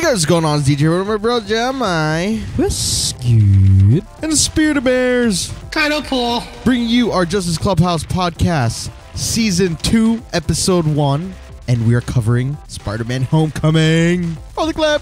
guys, what's going on? It's DJ with my bro Jeremiah. What's good? And the Spirit of Bears. Kind of Paul. Bringing you our Justice Clubhouse Podcast, Season 2, Episode 1. And we are covering Spiderman Homecoming. Roll the clip.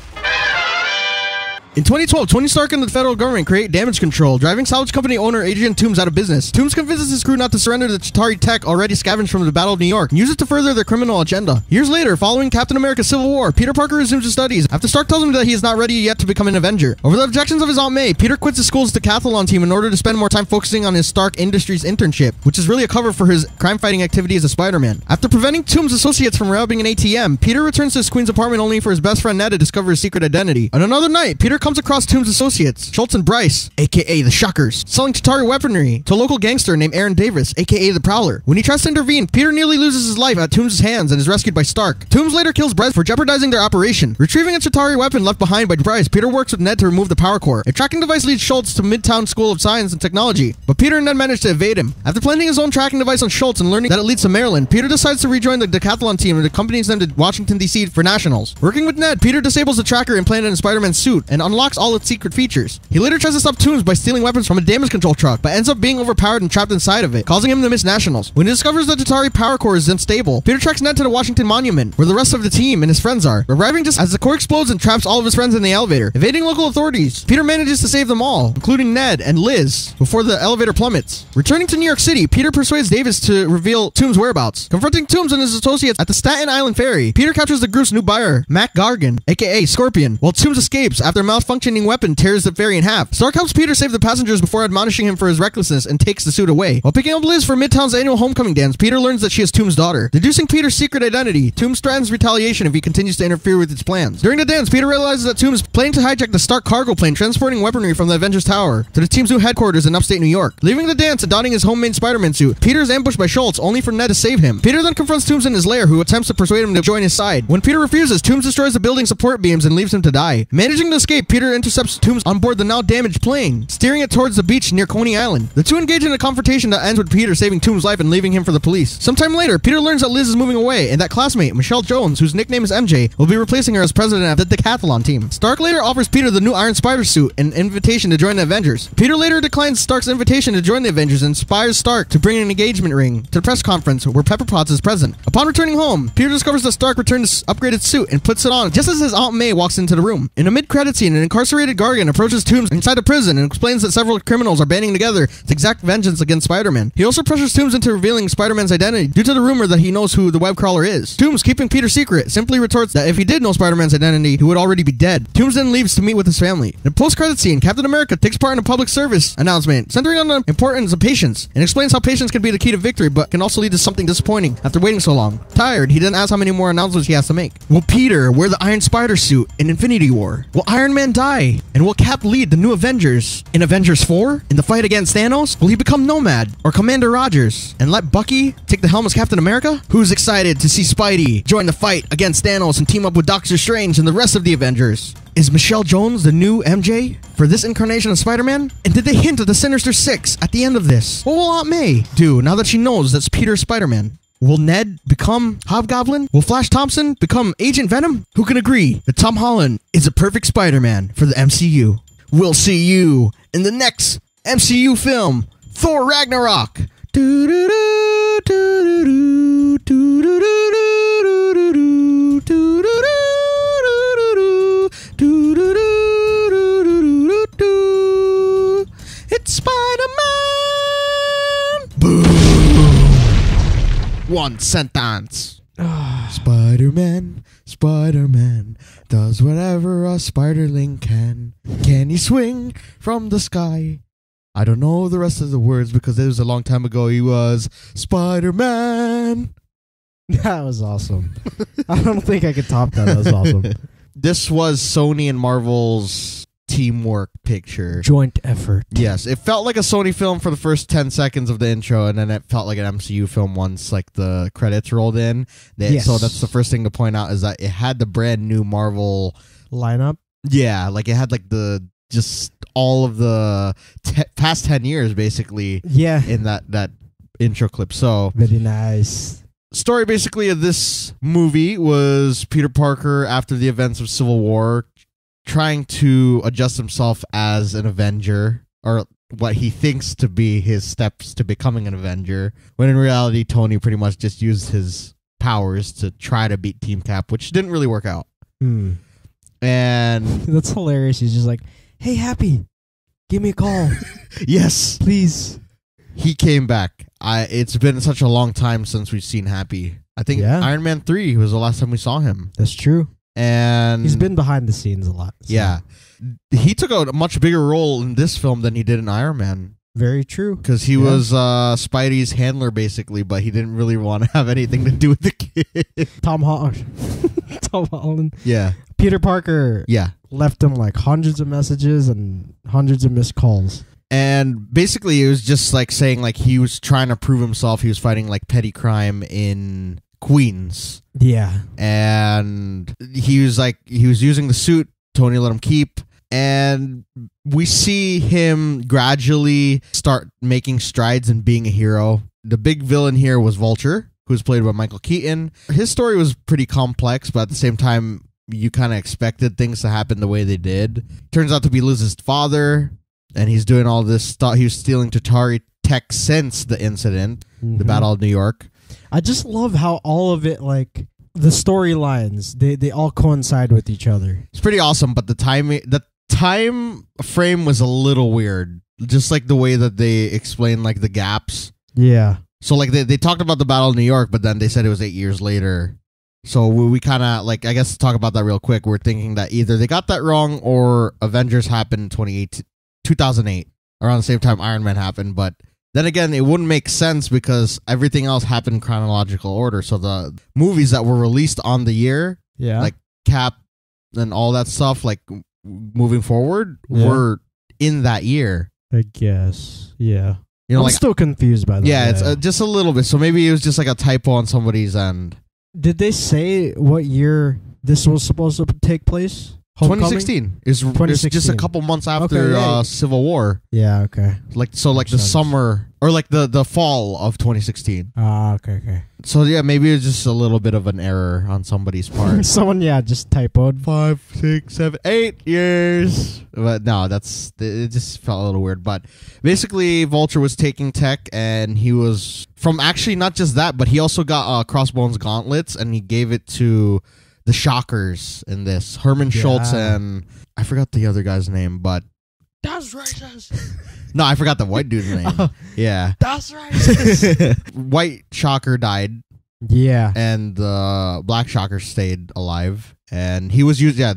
In 2012, Tony Stark and the federal government create damage control, driving salvage company owner Adrian Toomes out of business. Toomes convinces his crew not to surrender the Chitauri tech already scavenged from the Battle of New York and use it to further their criminal agenda. Years later, following Captain America's Civil War, Peter Parker resumes his studies after Stark tells him that he is not ready yet to become an Avenger. Over the objections of his Aunt May, Peter quits his school's decathlon team in order to spend more time focusing on his Stark Industries internship, which is really a cover for his crime-fighting activity as a Spider-Man. After preventing Toomes' associates from robbing an ATM, Peter returns to his Queen's apartment only for his best friend Ned to discover his secret identity. On another night, Peter comes across Toomes' associates, Schultz and Bryce, aka the Shockers, selling Chitauri weaponry to a local gangster named Aaron Davis, aka the Prowler. When he tries to intervene, Peter nearly loses his life at Toomes' hands and is rescued by Stark. Toomes later kills Bryce for jeopardizing their operation. Retrieving a Chitauri weapon left behind by Bryce, Peter works with Ned to remove the power core. A tracking device leads Schultz to Midtown School of Science and Technology, but Peter and Ned manage to evade him. After planting his own tracking device on Schultz and learning that it leads to Maryland, Peter decides to rejoin the decathlon team and accompanies them to Washington, D.C. for nationals. Working with Ned, Peter disables the tracker implanted in Spider-Man's suit and unlocks all its secret features. He later tries to stop Toomes by stealing weapons from a damage control truck, but ends up being overpowered and trapped inside of it, causing him to miss nationals. When he discovers that Chitauri power core is unstable, Peter tracks Ned to the Washington Monument, where the rest of the team and his friends are, arriving just as the core explodes and traps all of his friends in the elevator. Evading local authorities, Peter manages to save them all, including Ned and Liz, before the elevator plummets. Returning to New York City, Peter persuades Davis to reveal Toomes' whereabouts. Confronting Toomes and his associates at the Staten Island ferry, Peter captures the group's new buyer, Mac Gargan, aka Scorpion, while Toomes escapes after a malfunctioning weapon tears the ferry in half. Stark helps Peter save the passengers before admonishing him for his recklessness and takes the suit away. While picking up Liz for Midtown's annual homecoming dance, Peter learns that she is Toomes' daughter. Deducing Peter's secret identity, Toomes threatens retaliation if he continues to interfere with its plans. During the dance, Peter realizes that Toomes is planning to hijack the Stark cargo plane transporting weaponry from the Avengers Tower to the team's new headquarters in upstate New York. Leaving the dance and donning his homemade Spider-Man suit, Peter is ambushed by Schultz, only for Ned to save him. Peter then confronts Toomes in his lair, who attempts to persuade him to join his side. When Peter refuses, Toomes destroys the building's support beams and leaves him to die. Managing to escape, Peter intercepts Toomes on board the now damaged plane, steering it towards the beach near Coney Island. The two engage in a confrontation that ends with Peter saving Toomes' life and leaving him for the police. Sometime later, Peter learns that Liz is moving away and that classmate, Michelle Jones, whose nickname is MJ, will be replacing her as president of the decathlon team. Stark later offers Peter the new Iron Spider suit and an invitation to join the Avengers. Peter later declines Stark's invitation to join the Avengers and inspires Stark to bring an engagement ring to the press conference where Pepper Potts is present. Upon returning home, Peter discovers that Stark returned his upgraded suit and puts it on just as his Aunt May walks into the room. In a mid-credit scene, an incarcerated Gargan approaches Toomes inside the prison and explains that several criminals are banding together to exact vengeance against Spider-Man. He also pressures Toomes into revealing Spider-Man's identity due to the rumor that he knows who the web crawler is. Toomes, keeping Peter's secret, simply retorts that if he did know Spider-Man's identity, he would already be dead. Toomes then leaves to meet with his family. In a post-credit scene, Captain America takes part in a public service announcement centering on the importance of patience and explains how patience can be the key to victory but can also lead to something disappointing after waiting so long. Tired, he then asks how many more announcements he has to make. Will Peter wear the Iron Spider suit in Infinity War? Will Iron Man die? And will Cap lead the new Avengers in Avengers 4? In the fight against Thanos? Will he become Nomad or Commander Rogers and let Bucky take the helm as Captain America? Who's excited to see Spidey join the fight against Thanos and team up with Doctor Strange and the rest of the Avengers? Is Michelle Jones the new MJ for this incarnation of Spider-Man? And did they hint at the Sinister Six at the end of this? What will Aunt May do now that she knows that's Peter Spider-Man? Will Ned become Hobgoblin? Will Flash Thompson become Agent Venom? Who can agree that Tom Holland is a perfect Spider-Man for the MCU? We'll see you in the next MCU film, Thor Ragnarok. It's Spider-Man! Boom! One sentence. Spider-Man, Spider-Man does whatever a spiderling can. Can he swing from the sky? I don't know the rest of the words because it was a long time ago. He was Spider-Man. That was awesome. I don't think I could top that. That was awesome. This was Sony and Marvel's teamwork picture. Joint effort. Yes, it felt like a Sony film for the first 10 seconds of the intro, and then it felt like an MCU film once like the credits rolled in. Yes. So that's the first thing to point out is that it had the brand new Marvel lineup. Yeah, like it had like the just all of the past 10 years basically. Yeah. In that intro clip. So very nice. story basically of this movie was Peter Parker, after the events of Civil War, trying to adjust himself as an Avenger, or what he thinks to be his steps to becoming an Avenger, when in reality Tony pretty much just used his powers to try to beat Team Cap, which didn't really work out. And that's hilarious. He's just like, hey, Happy, give me a call. Yes, please. He came back. It's been such a long time since we've seen Happy. I think Iron Man 3 was the last time we saw him. That's true. And he's been behind the scenes a lot. So. Yeah. He took a much bigger role in this film than he did in Iron Man. Very true. Because he was Spidey's handler, basically, but he didn't really want to have anything to do with the kid. Tom Holland. Yeah. Peter Parker left him like hundreds of messages and hundreds of missed calls. And basically, it was just like saying like he was trying to prove himself. He was fighting like petty crime in Queens. Yeah. And he was using the suit. Tony let him keep. And we see him gradually start making strides and being a hero. The big villain here was Vulture, who was played by Michael Keaton. His story was pretty complex, but at the same time, you kind of expected things to happen the way they did. Turns out to be Liz's father, and he's doing all this stuff. He was stealing Chitauri tech since the incident, the Battle of New York. I just love how all of it, like, the storylines, they all coincide with each other. It's pretty awesome, but the time frame was a little weird. Just like the way that they explained like the gaps. Yeah. So like they talked about the Battle of New York, but then they said it was 8 years later. So we kind of like, I guess to talk about that real quick, we're thinking that either they got that wrong or Avengers happened in 2008, around the same time Iron Man happened. But then again, it wouldn't make sense because everything else happened in chronological order. So the movies that were released on the year, like Cap and all that stuff, like moving forward, were in that year. I guess. Yeah. You know, I'm still confused by that. Yeah, it's just a little bit. So maybe it was just like a typo on somebody's end. Did they say what year this was supposed to take place? Homecoming? 2016. It's just a couple months after Civil War. Yeah, okay. Like the summer or like the fall of 2016. Ah, okay. So yeah, maybe it's just a little bit of an error on somebody's part. Someone just typoed 5, 6, 7, 8 years. But no, it just felt a little weird. But basically, Vulture was taking tech, and he was from actually not just that, but he also got Crossbones gauntlets, and he gave it to the Shockers in this. Herman Schultz and I forgot the other guy's name, but that's racist. No, I forgot the white dude's name. Yeah, that's racist. White Shocker died. Yeah, and the Black Shocker stayed alive, and he was used. Yeah,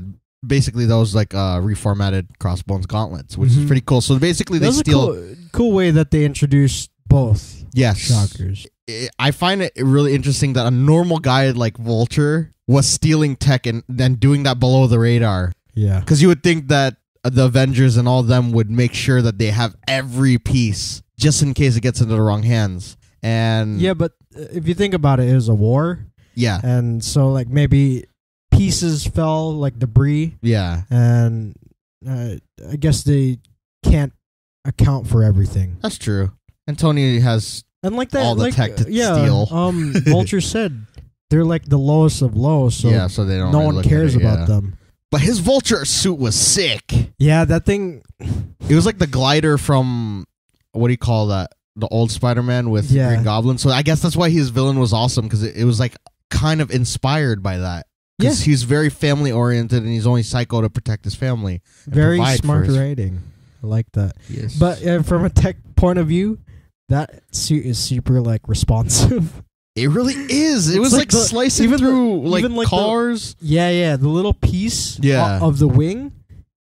basically those like reformatted Crossbones gauntlets, which is pretty cool. So basically, they steal. Cool way that they introduced both. Yes, Shockers. I find it really interesting that a normal guy like Vulture was stealing tech and then doing that below the radar. Yeah. Because you would think that the Avengers and all of them would make sure that they have every piece just in case it gets into the wrong hands. And yeah, but if you think about it, it was a war. Yeah. And so like maybe pieces fell, like debris. Yeah. And I guess they can't account for everything. That's true. And Tony has all the tech to steal. Vulture said they're like the lowest of low, so they don't. No one cares about them. But his Vulture suit was sick. Yeah, that thing. It was like the glider from what do you call that? The old Spider-Man with Green Goblin. So I guess that's why his villain was awesome because it was like kind of inspired by that. Because he's very family oriented and he's only psycho to protect his family. Very smart writing. I like that. Yes. But from a tech point of view, that suit is super like responsive. It really is. It was like slicing through like cars. The little piece of the wing.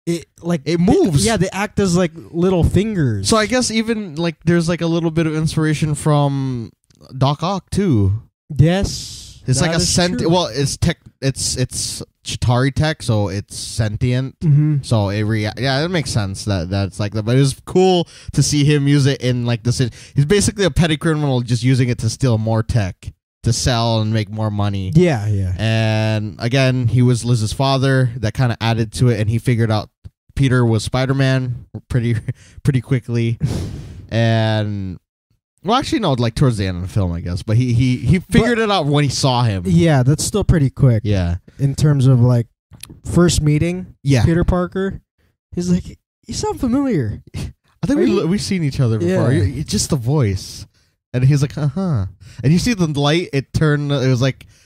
It moves. They act as like little fingers. So I guess even like there's like a little bit of inspiration from Doc Ock too. Yes, it's like a sentient. Well, it's tech. It's Chitauri tech, so it's sentient. So it it makes sense that's like that. But it was cool to see him use it in like this. He's basically a petty criminal, just using it to steal more tech to sell and make more money. Yeah. And again, he was Liz's father. That kind of added to it, and he figured out Peter was Spider-Man pretty quickly. And Well, actually, no, like towards the end of the film, I guess. But he figured it out when he saw him. Yeah, that's still pretty quick. Yeah. In terms of like first meeting Peter Parker, he's like, you sound familiar. I think we've seen each other before. Yeah. It's just the voice. And he's like, And you see the light, it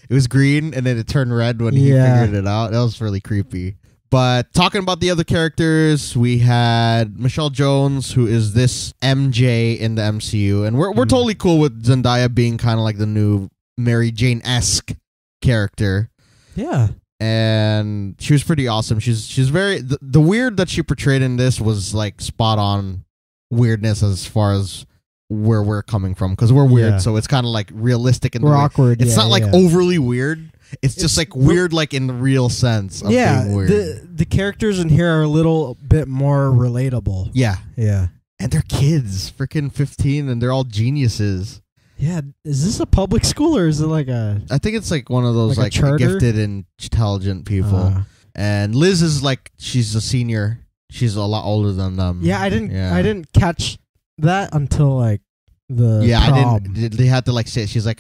was green and then it turned red when he figured it out. That was really creepy. But talking about the other characters, we had Michelle Jones, who is this MJ in the MCU. And we're totally cool with Zendaya being kind of like the new Mary Jane-esque character. Yeah. And she was pretty awesome. She's very... The weird that she portrayed in this was like spot on weirdness as far as where we're coming from. Because we're weird, so it's kind of like realistic. We're awkward. It's not like overly weird. It's just like weird, like in the real sense of being weird. The characters in here are a little bit more relatable. Yeah. Yeah. And they're kids, freaking 15, and they're all geniuses. Yeah. Is this a public school or is it like a... I think it's like one of those like gifted and intelligent people. And Liz is like, she's a senior. She's a lot older than them. Yeah, I didn't catch that until like the prom. I didn't. They had to like say she's like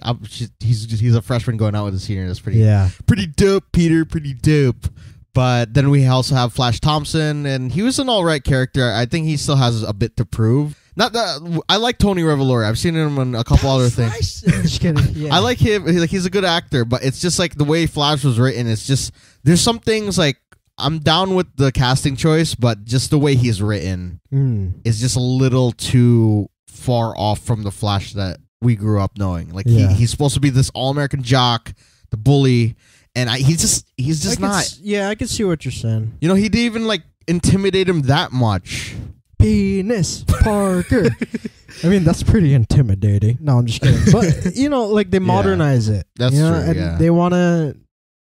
he's a freshman going out with a senior. That's pretty dope, Peter. Pretty dope. But then we also have Flash Thompson, and he was an all right character. I think he still has a bit to prove. Not that I like Tony Revolori. I've seen him in a couple other things. Just kidding. Yeah. I like him. He's a good actor, but it's just like the way Flash was written. It's just there's some things like I'm down with the casting choice, but just the way he's written is just a little too far off from the Flash that we grew up knowing. Like he's supposed to be this all-American jock, the bully, and he's just not. I can see what you're saying. You know, he didn't even like intimidate him that much. Penis Parker. I mean, that's pretty intimidating. No, I'm just kidding. But you know, like they modernize it. That's true. And they want to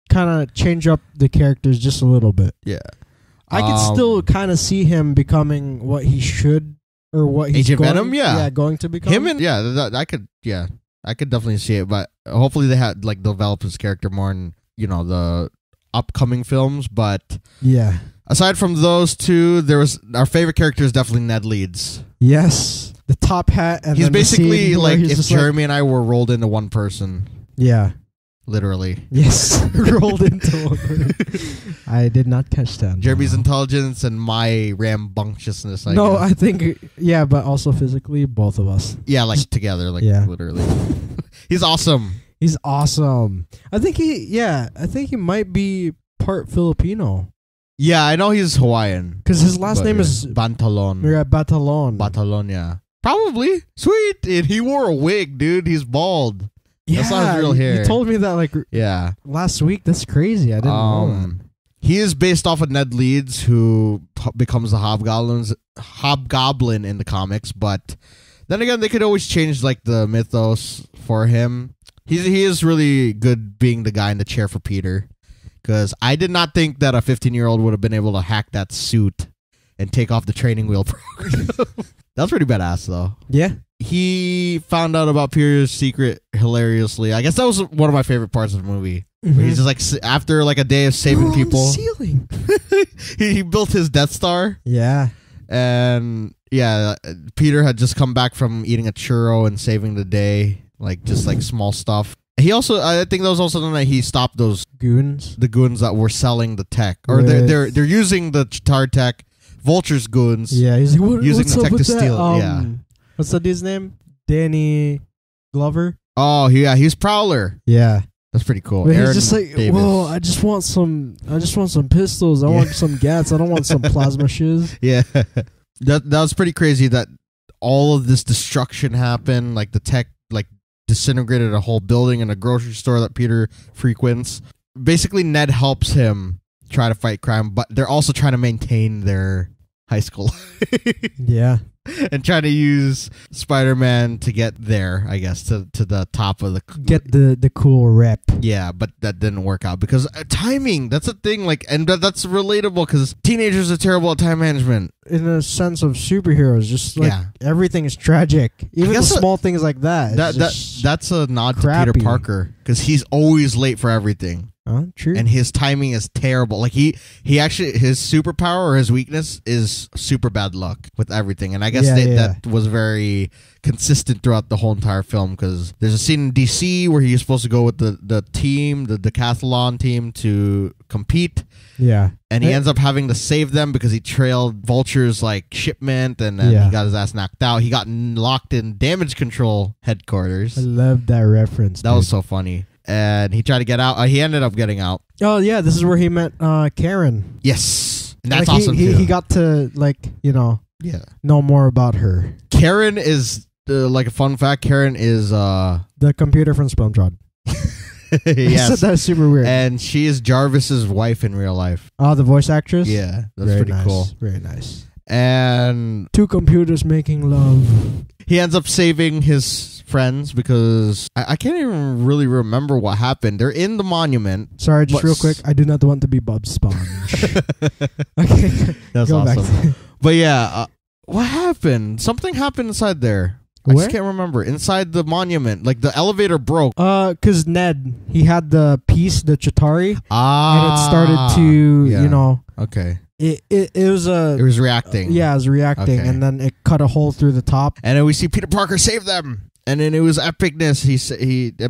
kind of change up the characters just a little bit. Yeah, I could still kind of see him becoming what he should. Or what he's Agent Venom, going to become. Him and I could definitely see it, but hopefully they had like develop his character more in the upcoming films. But aside from those two, there was our favorite character is definitely Ned Leeds. Yes, the top hat, and he's basically like if Jeremy like, and I were rolled into one person. Yeah. Literally. Yes, rolled into one. I did not catch that. Jeremy's intelligence and my rambunctiousness. I think, but also physically, both of us. Yeah, like together, like literally. He's awesome. He's awesome. I think he might be part Filipino. Yeah, I know he's Hawaiian. Because his last name is Bantalon. Yeah, Batalon. Batalon, yeah. Probably. Sweet. And he wore a wig, dude. He's bald. Yeah, that's not his real hair. You told me that like last week. That's crazy. I didn't know that. He is based off of Ned Leeds, who becomes the Hobgoblin in the comics. But then again, they could always change like the mythos for him. He is really good being the guy in the chair for Peter. Because I did not think that a 15-year-old would have been able to hack that suit and take off the training wheel program. That was pretty badass, though. Yeah. He found out about Peter's secret hilariously. I guess that was one of my favorite parts of the movie. Mm-hmm. Where he's just like, after like a day of saving people, on the ceiling. he built his Death Star. Yeah. And Peter had just come back from eating a churro and saving the day. Like, just like small stuff. He also, I think that was also the night he stopped those goons. The goons that were selling the tech. Or they're using the tar tech. Vulture's goons. Yeah, he's like, using what's the up tech with to steal. that? What's that dude's name? Danny Glover. Oh yeah, he's Prowler. Yeah, that's pretty cool. But he's just like, whoa! I just want some pistols. I want some gats. I don't want some plasma shiz. Yeah, that was pretty crazy. That all of this destruction happened. Like the tech, like disintegrated a whole building and a grocery store that Peter frequents. Basically, Ned helps him try to fight crime, but they're also trying to maintain their high school. Yeah. And try to use Spider-Man to get there, I guess, to the top of the... Get the cool rep. Yeah, but that didn't work out because timing, that's a thing, like, and that's relatable because teenagers are terrible at time management. In a sense of superheroes, just like everything is tragic. Even the small things like that. That's a nod to Peter Parker because he's always late for everything. True. And his timing is terrible. Like he actually, his superpower or his weakness is super bad luck with everything. And I guess that was very consistent throughout the whole entire film, because there's a scene in DC where he's supposed to go with the team, the decathlon team, to compete. Yeah. And he ends up having to save them because he trailed Vulture's like shipment, and then he got his ass knocked out. He got locked in damage control headquarters. I love that reference. That was so funny. And he tried to get out. He ended up getting out. Oh yeah, this is where he met Karen. Yes, and that's like awesome too. He got to know more about her. Karen is like a fun fact. Karen is the computer from SpongeBob. Yes, that's super weird. And she is Jarvis's wife in real life. Oh, the voice actress. Yeah, that's pretty cool. Very nice. And two computers making love. He ends up saving his friends because I can't even really remember what happened. They're in the monument. Sorry, just real quick. I do not want to be Bob Sponge. Okay, that's go awesome. Back. But yeah, what happened? Something happened inside there. I just can't remember. Inside the monument, like the elevator broke. Because Ned, he had the piece, the Chitauri, and it started to, Okay. It was reacting. It was reacting, and then it cut a hole through the top. And then we see Peter Parker save them. And then it was epicness.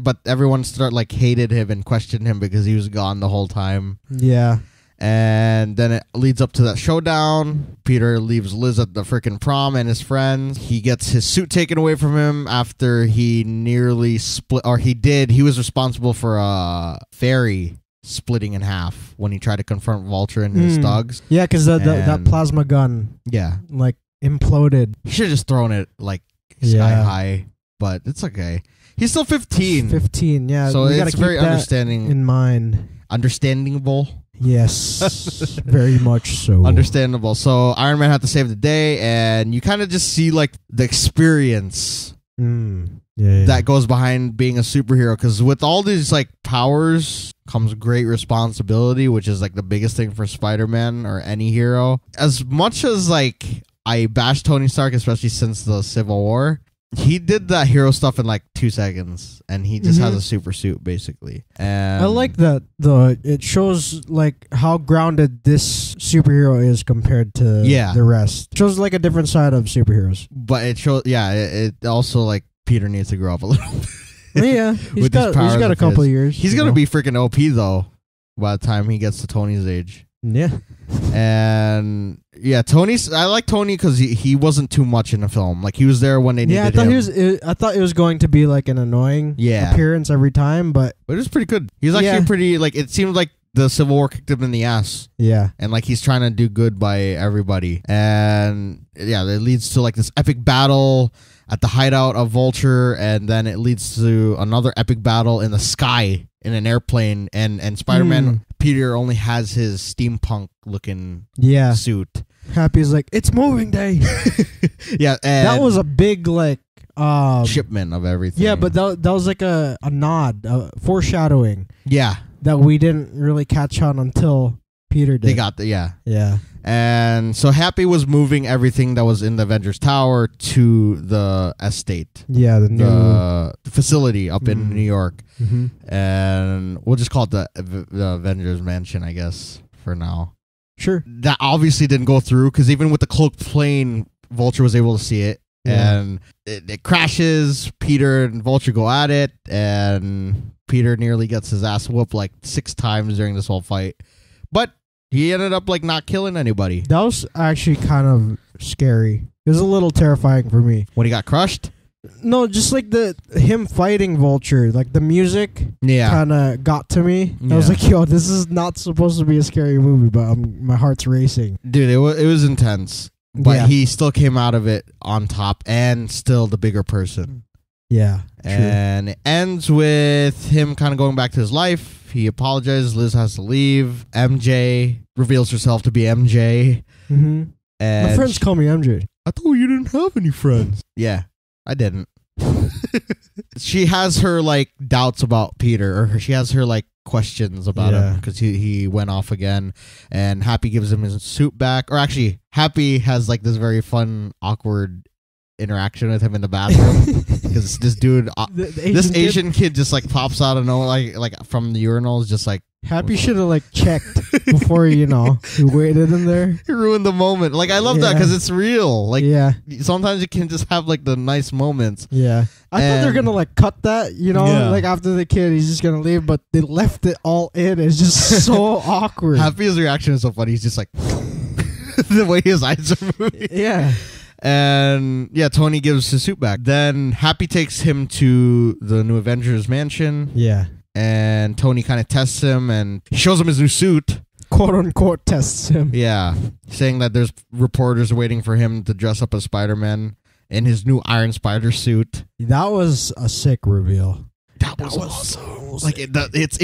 But everyone hated him and questioned him because he was gone the whole time. Yeah. And then it leads up to that showdown. Peter leaves Liz at the freaking prom and his friends. He gets his suit taken away from him after he nearly split, or he was responsible for a ferry splitting in half when he tried to confront Vulture and his thugs. Yeah, because that plasma gun, imploded. He should have just thrown it sky high, but it's okay. He's still 15. 15, yeah. So it's very understanding in mind. Understandable. Yes, very much so. Understandable. So Iron Man had to save the day, and you kind of just see the experience that goes behind being a superhero. Because with all these powers comes great responsibility, which is the biggest thing for Spider-Man or any hero. As much as I bash Tony Stark, especially since the Civil War, he did that hero stuff in 2 seconds, and he just has a super suit basically. And I like that it shows how grounded this superhero is compared to the rest. It shows a different side of superheroes. But it shows, it also Peter needs to grow up a little bit. Yeah, he's got a couple of years. He's gonna be freaking OP though by the time he gets to Tony's age. Yeah. And I like Tony because he wasn't too much in the film. He was there when they needed him. I thought it was going to be an annoying appearance every time, but it was pretty good. He's actually pretty it seemed like the Civil War kicked him in the ass. Yeah. And he's trying to do good by everybody. And it leads to this epic battle at the hideout of Vulture, and then it leads to another epic battle in the sky in an airplane, and Spider-Man Peter only has his steampunk looking suit. Happy's it's moving day. Yeah, and that was a big shipment of everything. Yeah, but that was a nod, foreshadowing. Yeah, that we didn't really catch on until Peter did. They got yeah. And so Happy was moving everything that was in the Avengers Tower to the estate. Yeah, the new facility up in New York. Mm-hmm. And we'll just call it the Avengers Mansion, I guess, for now. Sure. That obviously didn't go through because even with the cloaked plane, Vulture was able to see it. Yeah. And it crashes. Peter and Vulture go at it. And Peter nearly gets his ass whooped 6 times during this whole fight. But he ended up not killing anybody. That was actually kind of scary. It was a little terrifying for me. When he got crushed? No, just him fighting Vulture. The music kind of got to me. I was yo, this is not supposed to be a scary movie, but my heart's racing. Dude, it was intense. But he still came out of it on top and still the bigger person. Yeah. And it ends with him kind of going back to his life. He apologizes. Liz has to leave. MJ reveals herself to be MJ. Mm-hmm. And my friends call me MJ. I thought you didn't have any friends. Yeah, I didn't. She has her doubts about Peter, or she has her questions about him because he went off again. And Happy gives him his suit back. Or actually, Happy has this very fun, awkward interaction with him in the bathroom because this dude, this Asian kid just pops out of nowhere, from the urinals, just Happy should have like checked before he waited in there. He ruined the moment. Like I love that because it's real. Like sometimes you can just have like the nice moments. Yeah, I thought they were gonna like cut that. Like after the kid, he's just gonna leave, but they left it all in. It's just so awkward. Happy's reaction is so funny. He's just like the way his eyes are moving. Yeah. And Tony gives his suit back. Then Happy takes him to the New Avengers mansion. Yeah. And Tony kind of tests him and he shows him his new suit. Quote unquote tests him. Yeah. Saying that there's reporters waiting for him to dress up as Spider-Man in his new Iron Spider suit. That was a sick reveal. That was awesome. Like it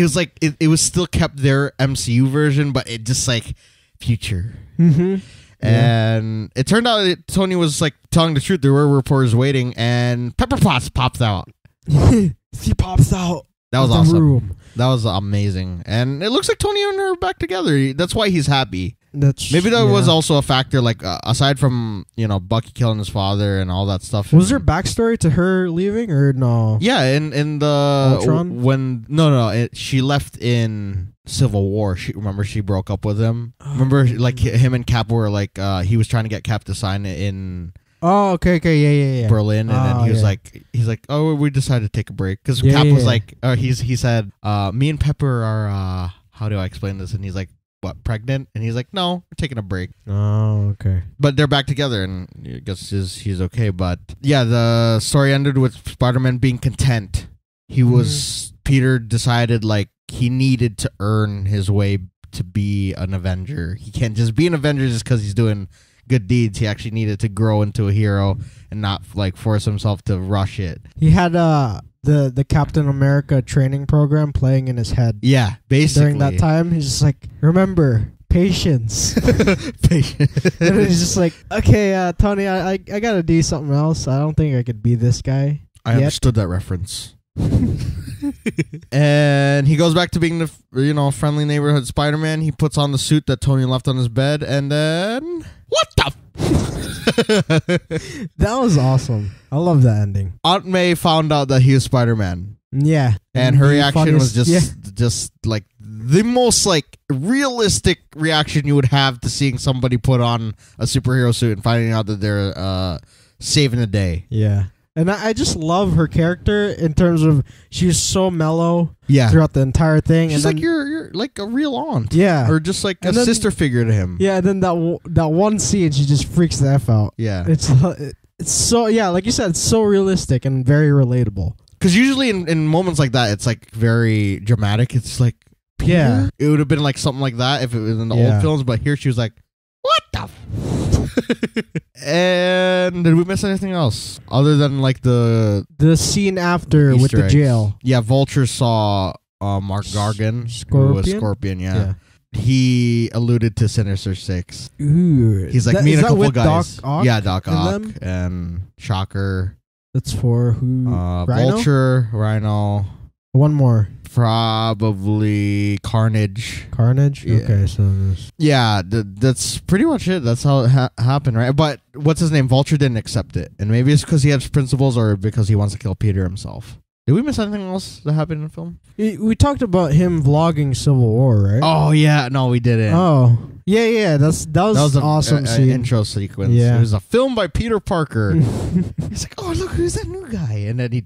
was like it was still kept their MCU version, but it just like future. Mm-hmm. And it turned out that Tony was like telling the truth. There were reporters waiting, and Pepper Potts popped out. She pops out. That was awesome. Room. That was amazing. And it looks like Tony and her are back together. That's why he's happy. Maybe that was also a factor, like aside from Bucky killing his father and all that stuff. Was there backstory to her leaving or no? Yeah, in the Ultron? She left in Civil War. She broke up with him. Remember, like him and Cap were like he was trying to get Cap to sign it in. Oh, okay, yeah. Berlin, and then he was like, oh, we decided to take a break because Cap was like, he said, me and Pepper are, how do I explain this? And he's like, what, pregnant? And he's like, no, we're taking a break. Oh, okay. But they're back together, and I guess he's okay. But yeah, the story ended with Spider-Man being content. He was Peter decided like he needed to earn his way to be an Avenger. He can't just be an Avenger just because he's doing good deeds. He actually needed to grow into a hero and not like force himself to rush it. He had the Captain America training program playing in his head. Yeah, basically. During that time, he's just like, remember, patience. Patience. And he's just like, okay, Tony, I gotta do something else. I don't think I could be this guy. I understood that reference. And he goes back to being the friendly neighborhood Spider-Man. He puts on the suit that Tony left on his bed, and then what the that was awesome. I love that ending. Aunt May found out that he was Spider-Man. Yeah. And her reaction was just like the most like realistic reaction you would have to seeing somebody put on a superhero suit and finding out that they're saving the day. Yeah. And I just love her character in terms of she was so mellow throughout the entire thing. She's and like you're like a real aunt. Yeah. Or just like a sister figure to him. Yeah, and then that one scene, she just freaks the F out. Yeah. It's so, like you said, it's so realistic and very relatable. Because usually in moments like that, it's like very dramatic. It's like, Peter? Yeah. It would have been like something like that if it was in the old films, but here she was like, what the And did we miss anything else other than like the scene after Easter with the eggs? jail? Yeah, Vulture saw Mark Gargan, who was Scorpion. Yeah. He alluded to Sinister Six. Ooh, he's like me and a couple guys. Doc Ock Doc Ock and Shocker. That's for who? Rhino? Vulture, Rhino. One more. Probably Carnage. Carnage? Yeah. Okay, so... that's pretty much it. That's how it happened, right? But what's his name? Vulture didn't accept it. And maybe it's because he has principles or because he wants to kill Peter himself. Did we miss anything else that happened in the film? We talked about him vlogging Civil War, right? Oh, yeah. No, we didn't. Oh. Yeah. That was an awesome scene. Intro sequence. Yeah. It was a film by Peter Parker. He's like, oh, look, who's that new guy? And then he's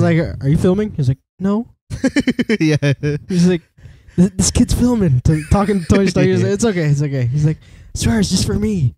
like, are you filming? He's like, no. Yeah. He's like, this kid's filming. Talking to Toy Story. He's like, it's okay. He's like, I swear it's just for me.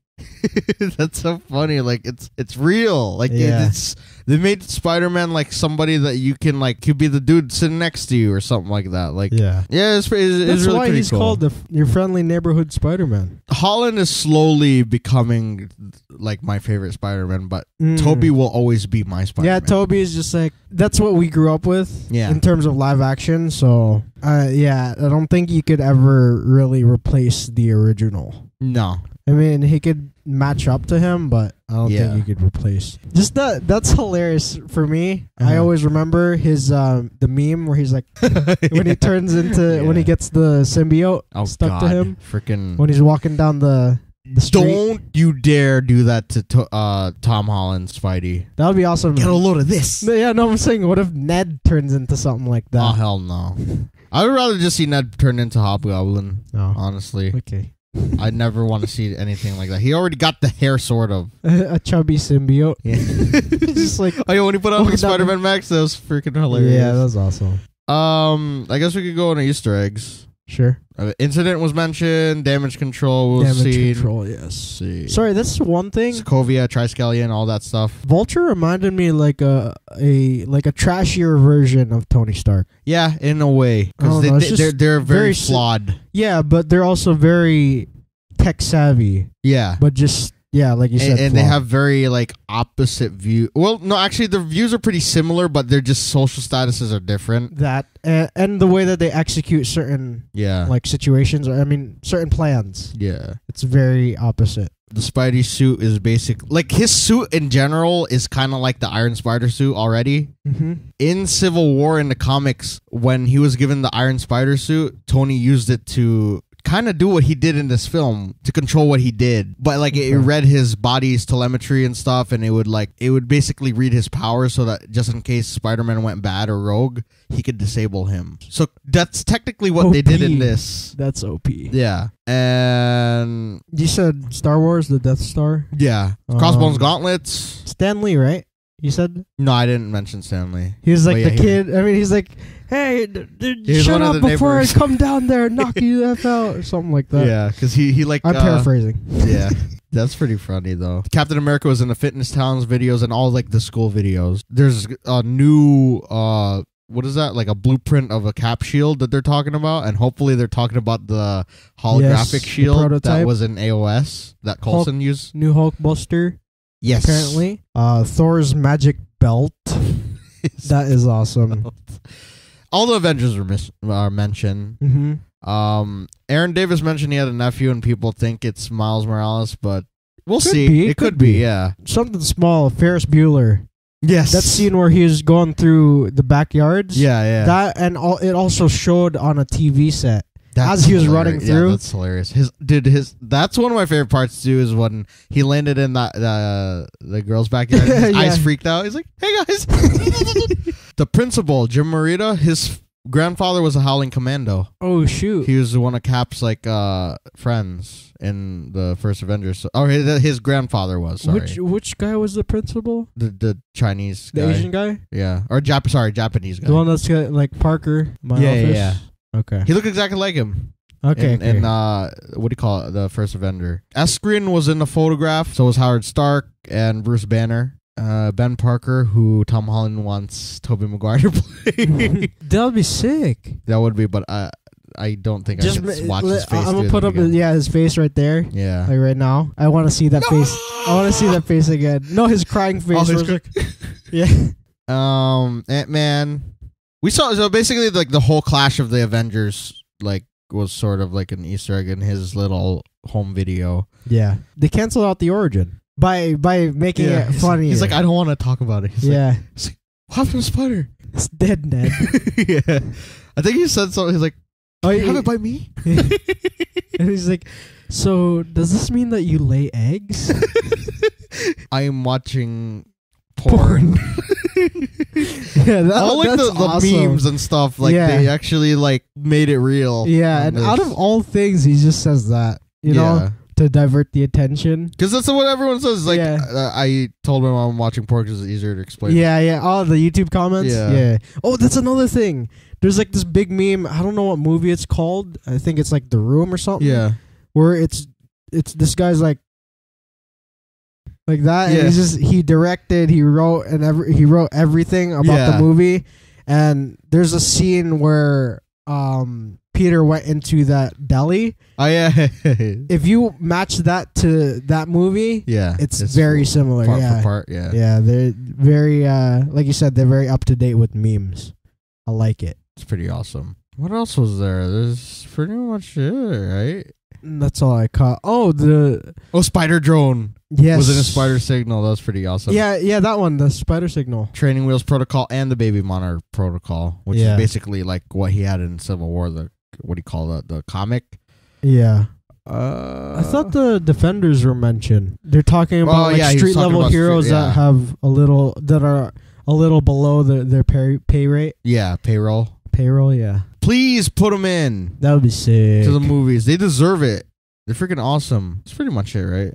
That's so funny. Like it's real. Like they made Spider-Man like somebody that you can like could be the dude sitting next to you or something like that. Like it's that's really why he's cool. called your friendly neighborhood Spider-Man. Holland is slowly becoming like my favorite Spider-Man, but Tobey will always be my Spider-Man. Yeah, Tobey is just like that's what we grew up with. Yeah. In terms of live action, so I don't think you could ever really replace the original. No. I mean, he could match up to him, but I don't think you could replace. Just that's hilarious for me. I always remember his the meme where he's like when he turns into when he gets the symbiote stuck to him. Freaking when he's walking down the street. Don't you dare do that to Tom Holland's Spidey. That would be awesome. Get a load of this. Yeah, no, I'm saying, what if Ned turns into something like that? Oh, hell no. I would rather just see Ned turn into Hobgoblin. Oh. Honestly. Okay. I never want to see anything like that. He already got the hair, sort of. A chubby symbiote. Yeah. Just like, oh, yeah, when he put on like Spider-Man Max, that was freaking hilarious. Yeah, that was awesome. I guess we could go into Easter eggs. Sure. Incident was mentioned. Damage control was Damage seen. control, yes. Sorry, that's one thing. Sokovia, Triskelion, all that stuff. Vulture reminded me like a trashier version of Tony Stark. Yeah, in a way, because they're very flawed. Yeah, but they're also very tech savvy. Yeah, but just like you said, and they have very like opposite view. Well, no, actually, the views are pretty similar, but they're just social statuses are different. That and the way that they execute certain like situations, or I mean certain plans. Yeah, it's very opposite. The Spidey suit is like his suit in general is kind of like the Iron Spider suit already. Mm-hmm. In Civil War in the comics, when he was given the Iron Spider suit, Tony used it to kind of do what he did in this film, to control what he did, but like it read his body's telemetry and stuff, and it would basically read his powers, so that just in case Spider-Man went bad or rogue, he could disable him. So that's technically what they did in this. That's OP. Yeah. And you said Star Wars, the Death Star? Yeah. Crossbones gauntlets. Stan Lee, right? You said? No, I didn't mention Stanley. He was like the kid. I mean, he's like, hey, shut up before I come down there and knock you the F out, or something like that. Yeah, because he like... I'm paraphrasing. Yeah. That's pretty funny, though. Captain America was in the Fitness Towns videos and all like the school videos. There's a new... what is that? Like a blueprint of a cap shield that they're talking about, and hopefully they're talking about the holographic shield that was in AOS that Coulson used. New Hulkbuster. Yes. Apparently. Thor's magic belt. That is awesome. All the Avengers are mentioned. Mm-hmm. Aaron Davis mentioned he had a nephew, and people think it's Miles Morales, but we'll see. It could be, yeah. Something small. Ferris Bueller. Yes. That scene where he was going through the backyards. Yeah. That and it also showed on a TV set. As he was running through. Yeah, that's hilarious. That's one of my favorite parts too, is when he landed in the girl's backyard. His eyes freaked out. He's like, "Hey guys!" The principal, Jim Morita, his grandfather was a Howling Commando. Oh shoot! He was one of Cap's like friends in the first Avengers. His grandfather was. Sorry. Which guy was the principal? The Chinese guy. The Asian guy? Yeah, or Japanese guy. The one that's got like Parker. My office. Yeah. Okay. He looked exactly like him. Okay. And what do you call it? The first Avenger. Eskrin was in the photograph. So was Howard Stark and Bruce Banner. Ben Parker, who Tom Holland wants Tobey Maguire to play. That would be sick. That would be, but I don't think I can watch his face. I'm gonna put up his face right there. Yeah. Like right now. I want to see that face. I want to see that face again. No, his crying face. Yeah. Ant-Man. We saw, so basically like the whole clash of the Avengers like was sort of like an Easter egg in his little home video. Yeah. They canceled out the origin by making it funny. He's like, I don't want to talk about it. He's like, what happened to Spider? It's dead, Ned. Yeah. I think he said something. He's like, you have it by me? And he's like, so does this mean that you lay eggs? I am watching porn. Yeah, all like the awesome. memes and stuff, like they actually like made it real. Yeah, and out of all things, he just says that, you know, to divert the attention. Because that's what everyone says. Like, I told him I'm watching porn because it's easier to explain. Yeah. All the YouTube comments. Yeah. Oh, that's another thing. There's like this big meme. I don't know what movie it's called. I think it's like The Room or something. Yeah. Where it's this guy's like that, and he directed, he wrote everything about the movie, and there's a scene where Peter went into that deli. Oh yeah. If you match that to that movie, it's very similar. Part for part, yeah. They're very like you said, they're very up to date with memes. I like it. It's pretty awesome. What else was there? There's pretty much it, right? That's all I caught. Oh, Spider Drone. Yes. Was in a Spider Signal. That was pretty awesome. Yeah, that one, the Spider Signal. Training Wheels Protocol and the Baby Monitor Protocol, which is basically like what he had in Civil War, what do you call that? The comic? Yeah. I thought the Defenders were mentioned. They're talking about street level heroes that have that are a little below their pay rate. Yeah, payroll. Payroll, yeah. Please put them in That would be sick. to the movies. They deserve it. They're freaking awesome. That's pretty much it, right?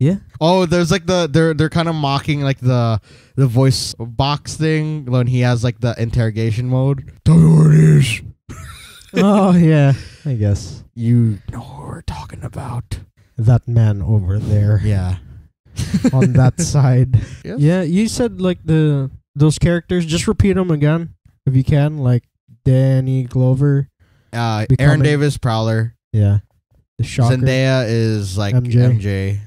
Yeah. Oh, there's like they're kind of mocking like the voice box thing when he has like the interrogation mode. Tell me what it is. Oh yeah, I guess You know what we're talking about. that man over there Yeah. on that side. Yes. Yeah, you said like those characters. Just repeat them again if you can. Like Danny Glover. Aaron Davis, Prowler. Yeah. The Shocker. Zendaya is like MJ.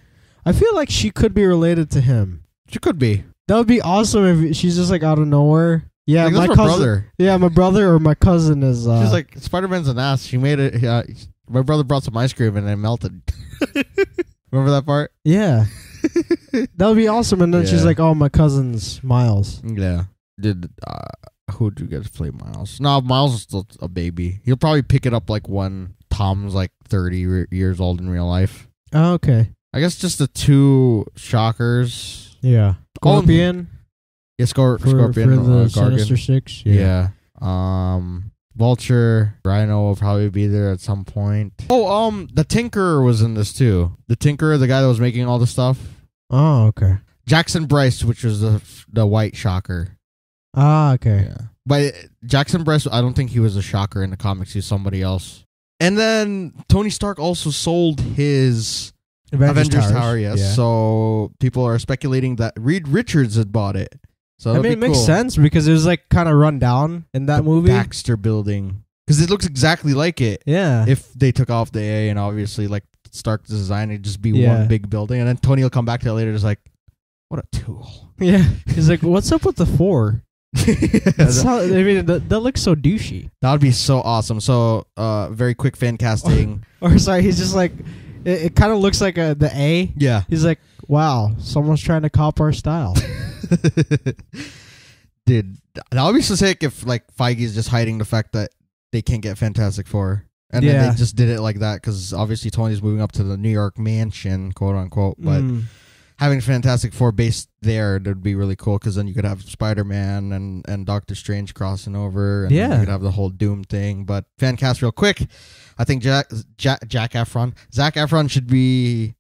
I feel like she could be related to him. She could be. That would be awesome if she's just like out of nowhere. Yeah, Like, my that's cousin. brother. Yeah, my brother or my cousin is. She's like, Spider-Man's an ass. She made it. My brother brought some ice cream and it melted. Remember that part? Yeah. That would be awesome. And then she's Yeah. like, oh, my cousin's Miles. Yeah. Who'd you get to play Miles? No, Miles is still a baby. He'll probably pick it up like when Tom's like 30 years old in real life. Oh, okay. I guess just the two Shockers. Yeah. Scorpion. Yeah, Scorpion. For the Gargan. Sinister Six. Yeah. Vulture. Rhino will probably be there at some point. Oh, the Tinkerer was in this too. The Tinkerer, the guy that was making all the stuff. Oh, okay. Jackson Bryce, which was the white Shocker. Ah, okay. Yeah. But Jackson Bryce, I don't think he was a Shocker in the comics. He's somebody else. And then Tony Stark also sold his Avengers Tower, yes. Yeah. So people are speculating that Reed Richards had bought it. So I mean, it makes sense because it was like kind of run down in that movie. Baxter Building. Because it looks exactly like it. Yeah. If they took off the A and obviously like Stark's design, it'd just be Yeah. one big building. And then Tony will come back to it later just like, what a tool. Yeah. He's like, what's up with the 4? That's how, I mean, that looks so douchey. That would be so awesome. So, very quick fan casting. Or sorry, he's just like, it kind of looks like the A. Yeah. He's like, wow, someone's trying to cop our style. Dude, that would be so sick if like Feige's just hiding the fact that they can't get Fantastic Four. And then they just did it like that because obviously Tony's moving up to the New York mansion, quote unquote. But having Fantastic Four based there, that would be really cool because then you could have Spider-Man and Doctor Strange crossing over. And you could have the whole Doom thing. But fan cast real quick. I think Zac Efron should be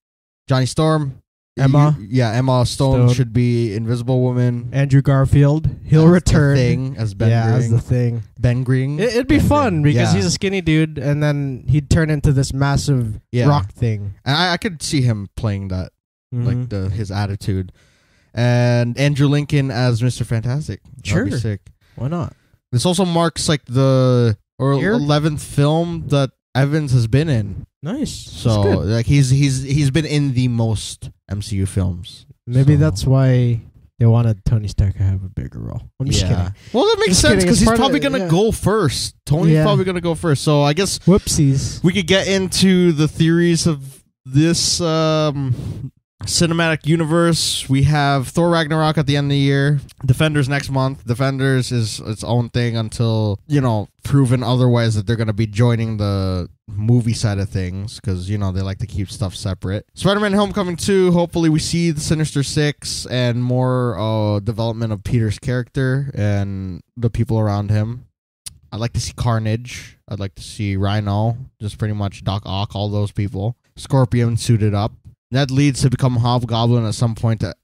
Johnny Storm. Emma. Emma Stone should be Invisible Woman. Andrew Garfield. He'll as return. The Thing, as Ben Grimm. As the Thing. Ben Grimm. It'd be fun because he's a skinny dude and then he'd turn into this massive rock thing. And I could see him playing that, like his attitude. And Andrew Lincoln as Mr. Fantastic. Sure. That'd be sick. Why not? This also marks like the 11th film that Evans has been in. Nice. So like he's been in the most MCU films. Maybe that's why they wanted Tony Stark to have a bigger role. I'm just kidding. Well, that makes sense because he's probably gonna go first. Tony's probably gonna go first. So I guess whoopsies. We could get into the theories of this cinematic universe. We have Thor Ragnarok at the end of the year. Defenders next month. Defenders is its own thing until, proven otherwise that they're going to be joining the movie side of things because, they like to keep stuff separate. Spider-Man Homecoming 2. Hopefully we see the Sinister Six and more development of Peter's character and the people around him. I'd like to see Carnage. I'd like to see Rhino. Just pretty much Doc Ock, all those people. Scorpion suited up. That leads to become Hobgoblin at some point that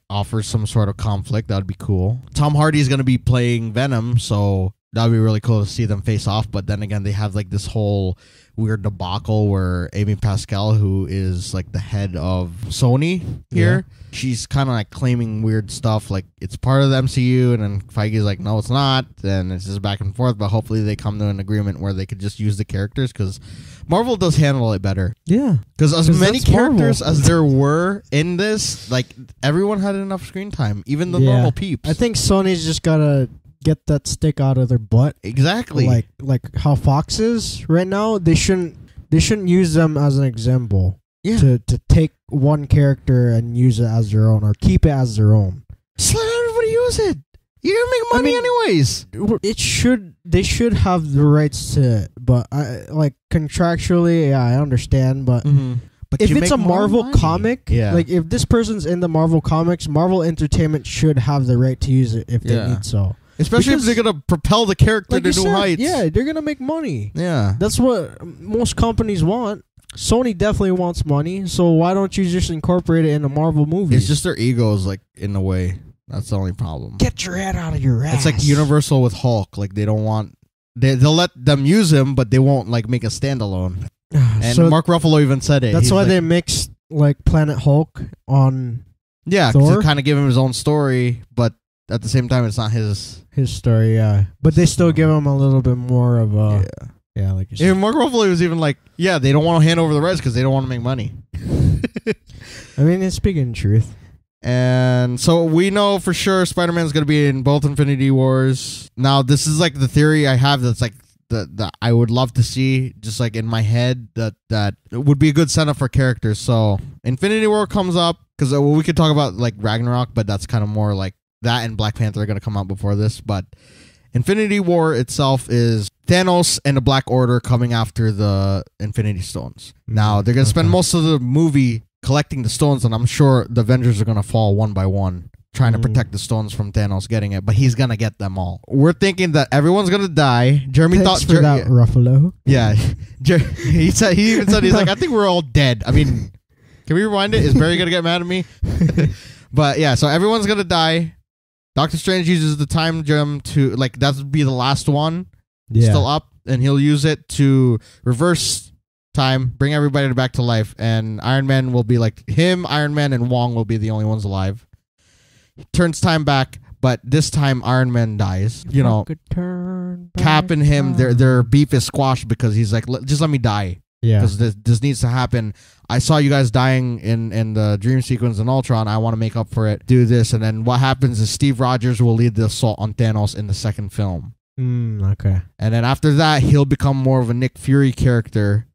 offers some sort of conflict. That would be cool. Tom Hardy is going to be playing Venom, so that would be really cool to see them face off. But then again, they have this whole weird debacle where Amy Pascal, who is the head of Sony here, she's kind of claiming weird stuff it's part of the MCU, and then Feige's like, no, it's not, and it's just back and forth. But hopefully they come to an agreement where they could just use the characters because Marvel does handle it better. Yeah, because as many characters as there were in this, everyone had enough screen time, even the normal peeps. I think Sony's just gotta get that stick out of their butt. Exactly. Like how Fox is right now. They shouldn't use them as an example. Yeah. To take one character and use it as their own or keep it as their own. Just let everybody use it. You're gonna make money anyways. They should have the rights to it, but contractually, I understand. But But if it's a Marvel comic, if this person's in the Marvel comics, Marvel Entertainment should have the right to use it if they need so. Especially if they're going to propel the character to new heights. Yeah, they're going to make money. Yeah. That's what most companies want. Sony definitely wants money, so why don't you just incorporate it in a Marvel movie? It's just their egos, like, in a way. That's the only problem. Get your head out of your ass. It's like Universal with Hulk. Like, they don't want... They'll let them use him, but they won't, like, make a standalone. And so Mark Ruffalo even said it. That's why they mixed, like, Planet Hulk on Yeah, because it kind of give him his own story, but at the same time, it's not his story, yeah. But they still give him a little bit more of a... Yeah, like you said. Mark Ruffalo was even like, yeah, they don't want to hand over the rights because they don't want to make money. I mean, it's speaking truth. And so we know for sure Spider-Man's going to be in both Infinity Wars. Now, this is like the theory I have that's like that I would love to see, just like in my head, that would be a good setup for characters. So Infinity War comes up because we could talk about like Ragnarok, but that's kind of more like that, and Black Panther are going to come out before this. But Infinity War itself is Thanos and the Black Order coming after the Infinity Stones. Now, they're going to spend most of the movie collecting the stones, and I'm sure the Avengers are going to fall one by one, trying to protect the stones from Thanos getting it, but he's going to get them all. We're thinking that everyone's going to die. Jeremy Thanks for that, Ruffalo. Yeah. he even said, he's like, I think we're all dead. I mean, can we rewind it? Is Barry going to get mad at me? But yeah, so everyone's going to die. Doctor Strange uses the time gem to, like, that would be the last one still up, and he'll use it to reverse time, bring everybody back to life, and Iron Man will be like him, Iron Man, and Wong will be the only ones alive. He turns time back, but this time Iron Man dies. You know, Cap and him, their beef is squashed because he's like, just let me die. Yeah, because this needs to happen. I saw you guys dying in the dream sequence in Ultron. I want to make up for it. Do this, and then what happens is Steve Rogers will lead the assault on Thanos in the second film. Okay. And then after that, he'll become more of a Nick Fury character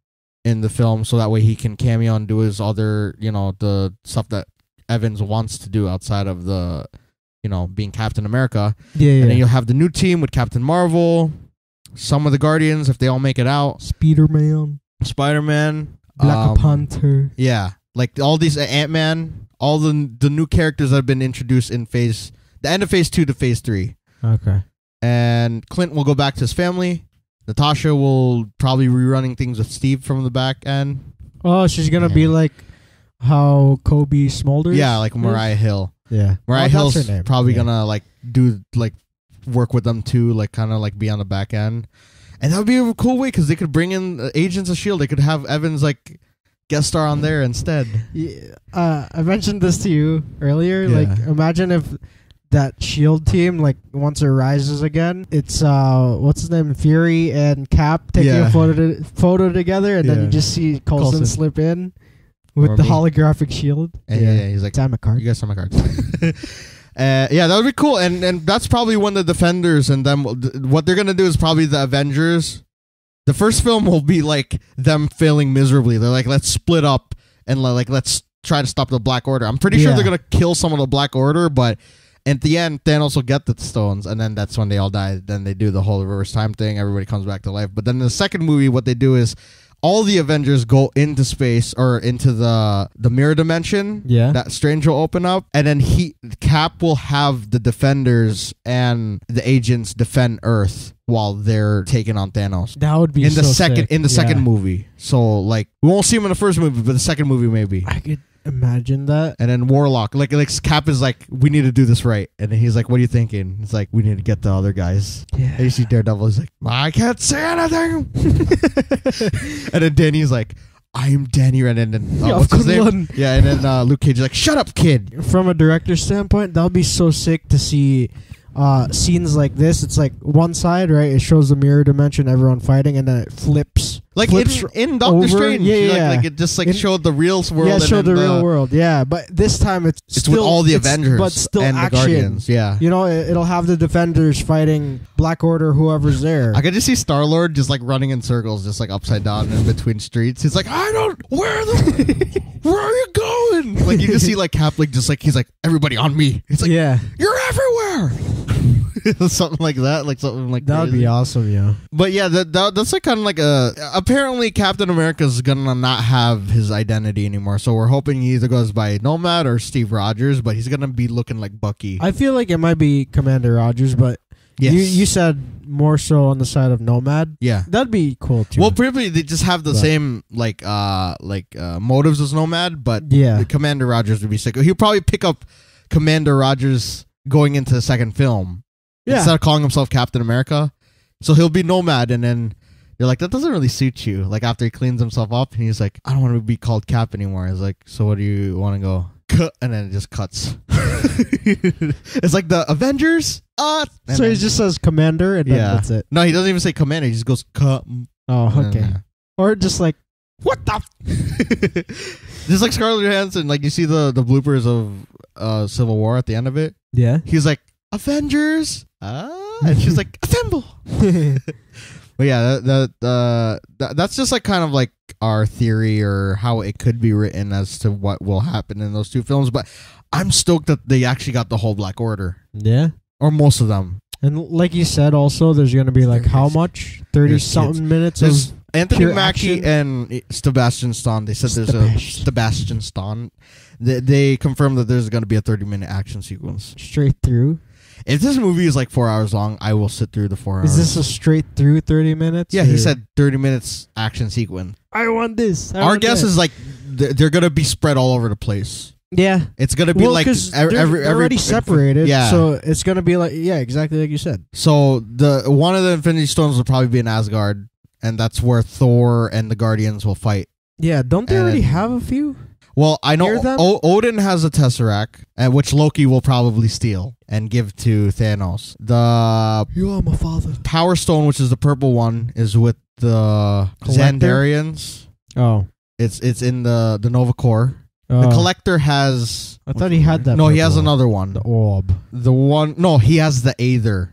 in the film, so that way he can cameo and do his other, the stuff that Evans wants to do outside of the, being Captain America. Yeah. And then you'll have the new team with Captain Marvel, some of the Guardians if they all make it out. Spider-Man, Black Panther. Yeah, like all these Ant-Man, all the new characters that have been introduced in the end of phase 2 to phase 3. Okay. And Clint will go back to his family. Natasha will probably be rerunning things with Steve from the back end. Oh, she's gonna be like how Kobe Smulders. Yeah, like Mariah Hill. Yeah, Mariah Hill's probably gonna like do like work with them too, like kind of like be on the back end. And that would be a cool way because they could bring in Agents of S.H.I.E.L.D. They could have Evans like guest star on there instead. Yeah, I mentioned this to you earlier. Yeah. Like, imagine if that S.H.I.E.L.D. team, like, once it rises again, it's, what's his name? Fury and Cap taking a photo together, and then you just see Coulson slip in with the holographic shield. And he's like, sign my card. You guys sign my card. Yeah, that would be cool. And that's probably when the Defenders and them, what they're going to do is probably the Avengers. The first film will be like them failing miserably. They're like, let's split up and like let's try to stop the Black Order. I'm pretty sure they're going to kill some of the Black Order, but at the end, Thanos will get the stones, and then that's when they all die. Then they do the whole reverse time thing. Everybody comes back to life. But then in the second movie, what they do is all the Avengers go into space or into the mirror dimension. Yeah, that Strange will open up, and then Cap will have the Defenders and the agents defend Earth while they're taking on Thanos. That would be in the second movie. So like we won't see him in the first movie, but the second movie maybe. I could imagine that. And then Warlock, like Cap is like, we need to do this right, and then he's like, what are you thinking? It's like, we need to get the other guys. Yeah. And you see Daredevil, he's like, I can't say anything. And then Danny's like, I'm Danny, and then what's his name? Yeah, and then Luke Cage is like, shut up, kid. From a director's standpoint, that would be so sick to see scenes like this. It's like one side, right? It shows the mirror dimension, everyone fighting, and then it flips. Like in Doctor Strange. Yeah. Like it just like showed the real world. Yeah, showed the real world. Yeah, but this time it's still, with all the Avengers, but still and action. The Guardians. Yeah, it'll have the Defenders fighing Black Order, whoever's there. I could just see Star-Lord just like running in circles, just like upside down in between streets. He's like, where are you going? Like you can see like Cap, like just like he's like, everybody on me. It's like, you're everywhere. Something like that, like something like that would be awesome, yeah. But yeah, that's like kind of like apparently Captain America's gonna not have his identity anymore, so we're hoping he either goes by Nomad or Steve Rogers, but he's gonna be looking like Bucky. I feel like it might be Commander Rogers, but Yes. You said more so on the side of Nomad. Yeah. That'd be cool too. Well, probably they just have the same motives as Nomad, but Commander Rogers would be sick. He'll probably pick up Commander Rogers going into the second film instead of calling himself Captain America. So he'll be Nomad, and then you're like, that doesn't really suit you. Like after he cleans himself up, and he's like, I don't want to be called Cap anymore. He's like, so what do you want to go? Cut, and then it just cuts. It's like the Avengers. So he just says Commander, and then that's it. No, he doesn't even say Commander. He just goes cut. Oh, okay. Or just like, what the? Just like Scarlett Johansson, like you see the bloopers of Civil War at the end of it. Yeah. He's like, Avengers. And she's like, assemble. But yeah, that's just like kind of like our theory or how it could be written as to what will happen in those two films. But I'm stoked that they actually got the whole Black Order. Yeah. Or most of them. And like you said, also, there's going to be like how much? 30-something minutes of Anthony Mackie and Sebastian Stan. They said there's a Sebastian Stan. They confirmed that there's going to be a 30-minute action sequence. Straight through? If this movie is like 4 hours long, I will sit through the 4 hours. Is this a straight through 30 minutes? Yeah, he said 30 minutes action sequence. I want this. Our guess is like they're going to be spread all over the place. Yeah. It's going to be like they're already separated. Yeah. So it's going to be like, exactly like you said. So one of the Infinity Stones will probably be in Asgard, and that's where Thor and the Guardians will fight. Yeah, don't they already have a few? Well, I know Odin has a Tesseract, which Loki will probably steal and give to Thanos. You are my father. Power Stone, which is the purple one, is with the Xandarians. Oh. It's in the Nova Corps. The Collector has... I thought he had that. No, he has another one. The Orb. The one... No, he has the Aether.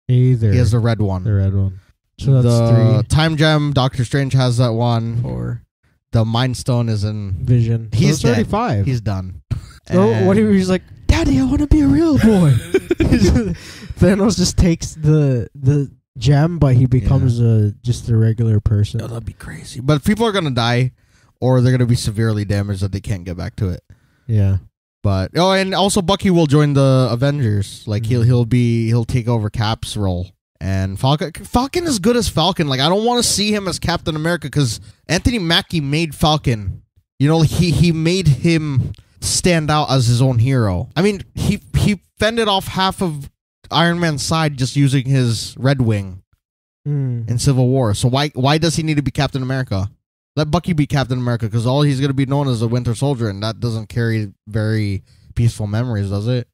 He has the red one. The red one. So that's 3. Time Gem, Doctor Strange has that one. 4. The Mind Stone is in... Vision. He's dead. 35. He's done. So what if he's like, Daddy, I want to be a real boy. Thanos just takes the gem, but he becomes just a regular person. Oh, that'd be crazy. But people are going to die, or they're going to be severely damaged that they can't get back to it. Yeah. But and also Bucky will join the Avengers. Like he'll take over Cap's role. And Falcon is good as Falcon. Like I don't want to see him as Captain America because Anthony Mackie made Falcon. You know, he made him stand out as his own hero. I mean, he fended off half of Iron Man's side just using his Red Wing in Civil War. So why does he need to be Captain America? Let Bucky be Captain America because all he's going to be known as a Winter Soldier, and that doesn't carry very peaceful memories, does it?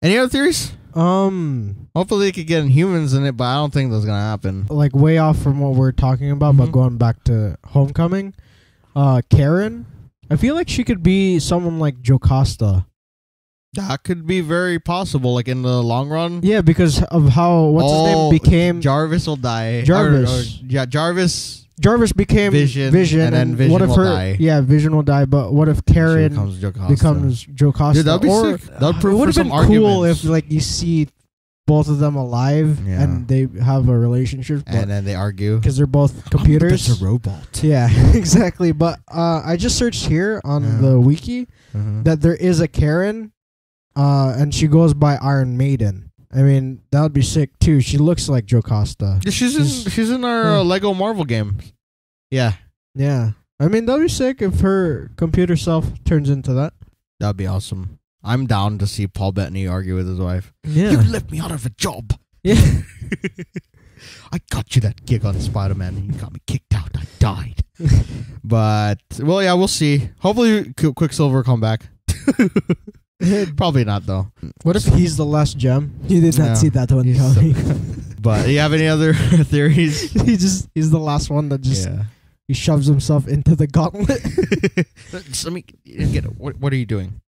Any other theories? Hopefully they could get Inhumans in it, but I don't think that's gonna happen. Like way off from what we're talking about, but going back to Homecoming, Karen, I feel like she could be someone like Jocasta. That could be very possible, like in the long run. Yeah, because of how his name became. Jarvis will die. Jarvis became Vision, and then Vision will die. Yeah, Vision will die. But what if Karen becomes Jocasta? Dude, that'd be sick. That'd prove it would have been cool if like you see both of them alive and they have a relationship, and then they argue because they're both computers. It's a robot. Yeah, exactly. But I just searched here on the wiki that there is a Karen, and she goes by Iron Maiden. I mean, that would be sick too. She looks like Jocasta. Yeah, she's in our Lego Marvel game. Yeah. Yeah. I mean, that'd be sick if her computer self turns into that. That'd be awesome. I'm down to see Paul Bettany argue with his wife. Yeah. You left me out of a job. Yeah. I got you that gig on Spider-Man and you got me kicked out. I died. But, well, yeah, we'll see. Hopefully Quicksilver will come back. Probably not, though. What if he's the last gem? You did not see that one coming. But do you have any other theories? He's the last one that just he shoves himself into the gauntlet. Let me get it. What are you doing?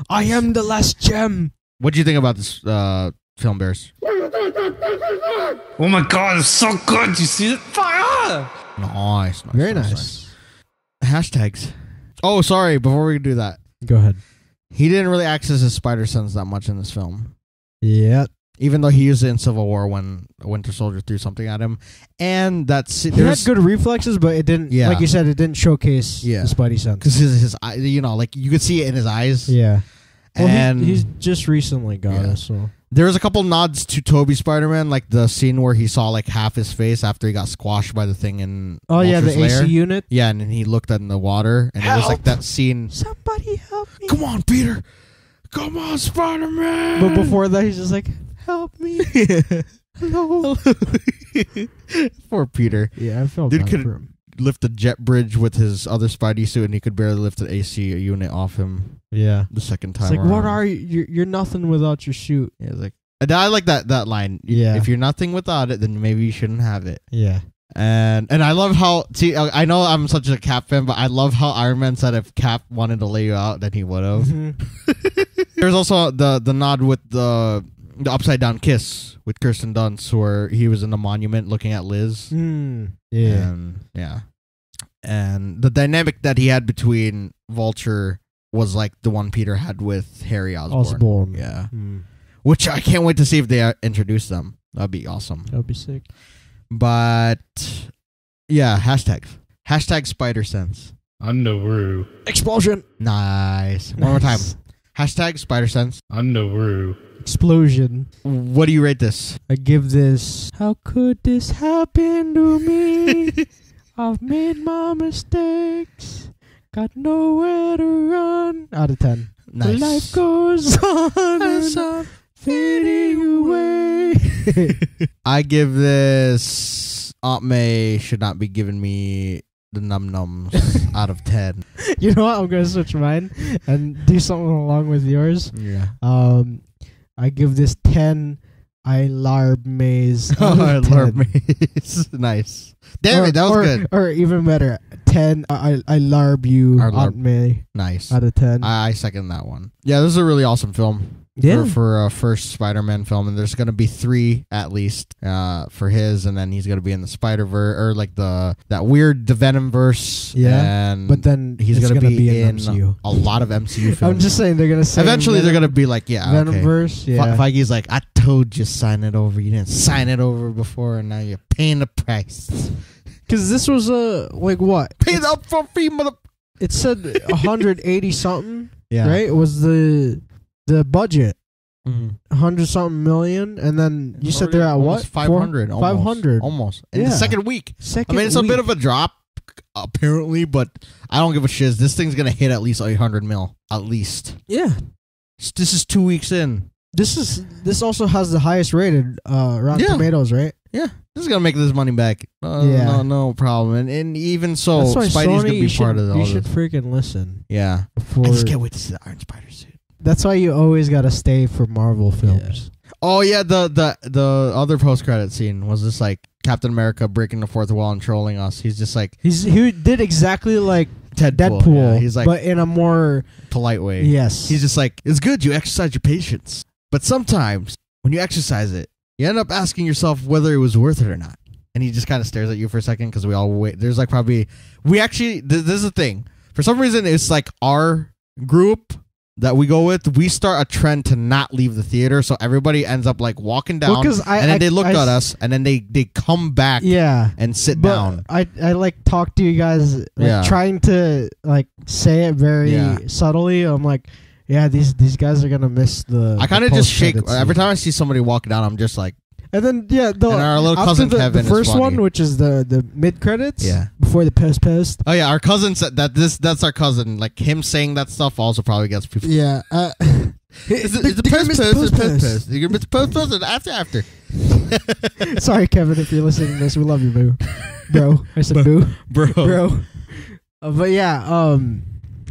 I am the last gem. What do you think about this film, Bears? Oh my god, it's so good. You see it? Fire! Nice. Very nice. Hashtags. Oh, sorry. Before we do that. Go ahead. He didn't really access his spider sense that much in this film. Yeah. Even though he used it in Civil War when a Winter Soldier threw something at him. And he had good reflexes, but it didn't, like you said, it didn't showcase the Spidey sense. Because his you know, like you could see it in his eyes. Yeah. Well, and he's just recently got it, so. There was a couple nods to Tobey Spider-Man, like the scene where he saw like half his face after he got squashed by the thing in Vulture's the lair. AC unit. Yeah, and then he looked in the water, and it was like that scene. Somebody help me! Come on, Peter! Come on, Spider-Man! But before that, he's just like, help me! Hello. Poor Peter. Yeah, I felt Dude bad could for him. lift a jet bridge with his other Spidey suit, and he could barely lift an AC unit off him. Yeah. The second time. It's like, around. what are you? You're nothing without your suit. Yeah, it's like, and I like that line. Yeah. If you're nothing without it, then maybe you shouldn't have it. Yeah. And I love how, see, I know I'm such a Cap fan, but I love how Iron Man said if Cap wanted to lay you out, then he would have. Mm-hmm. There's also the nod with the upside down kiss with Kirsten Dunst, where he was in the monument looking at Liz. Yeah. And the dynamic that he had between Vulture was like the one Peter had with Harry Osborn. Yeah. Which I can't wait to see if they introduce them. That'd be awesome. That'd be sick. But yeah, hashtags. Hashtag Spider Sense. Underwoo. Explosion. Nice. One more time. Hashtag Spider Sense. Underwoo. Explosion. What do you rate this? I give this. How could this happen to me? I've made my mistakes. Got nowhere to run. Out of 10. Nice. Life goes on and on, fading away. I give this. Aunt May should not be giving me the num-nums out of 10. You know what? I'm going to switch mine and do something along with yours. Yeah. I give this 10 I larb maze. I larb maze. Nice. Damn it, that was good. Or even better, 10 I larb you, Aunt May. Nice. Out of 10. I second that one. Yeah, this is a really awesome film. Yeah. For a first Spider-Man film, and there's going to be 3 at least for his, and then he's going to be in the Spider-Verse, or like that weird the Venom-verse. Yeah, and but then he's going to be in MCU. a lot of MCU films. I'm just saying they're going to say eventually they're going to be like, yeah, Venom-verse, okay. yeah. Feige's like, I told you sign it over. You didn't sign it over before, and now you're paying the price. Because this was like what? Pay the upfront fee, mother. It said 180 something. Yeah. Right? It was the budget. Mm-hmm. 100 something million, and then you said they're at what? 500. 500. Almost. In the second week. I mean, it's week. a bit of a drop, apparently, but I don't give a shiz. This thing's going to hit at least 800 mil. At least. Yeah. This is 2 weeks in. This also has the highest rated Rotten Tomatoes, right? Yeah. This is going to make this money back. No problem. And even so, That's why Spidey's going to be part of all You this. should freaking listen. Yeah. I just can't wait to see the Iron Spider suit. That's why you always gotta stay for Marvel films. Yeah. Oh yeah, the other post credit scene was just like Captain America breaking the fourth wall and trolling us. He's just like he did exactly like Deadpool. Yeah, he's like, but in a more polite way. Yes, he's just like, it's good you exercise your patience, but sometimes when you exercise it, you end up asking yourself whether it was worth it or not. And he just kind of stares at you for a second because we all wait. There's like probably this is the thing. For some reason, it's like our group that we go with, we start a trend to not leave the theater, so everybody ends up like walking down, and then they look at us, and then they come back, and sit down. I like talk to you guys, like, trying to like say it very subtly. I'm like, yeah, these guys are gonna miss the. I kind of just shake every time I see somebody walk down. I'm just like. And then and our little cousin Kevin, the first one, which is the mid credits, before the post. Oh yeah, our cousin said that's our cousin. Like him saying that stuff also probably gets people. Yeah, it's the post. You're gonna miss the post and after. Sorry, Kevin, if you're listening to this, we love you, bro. I said bro. But yeah,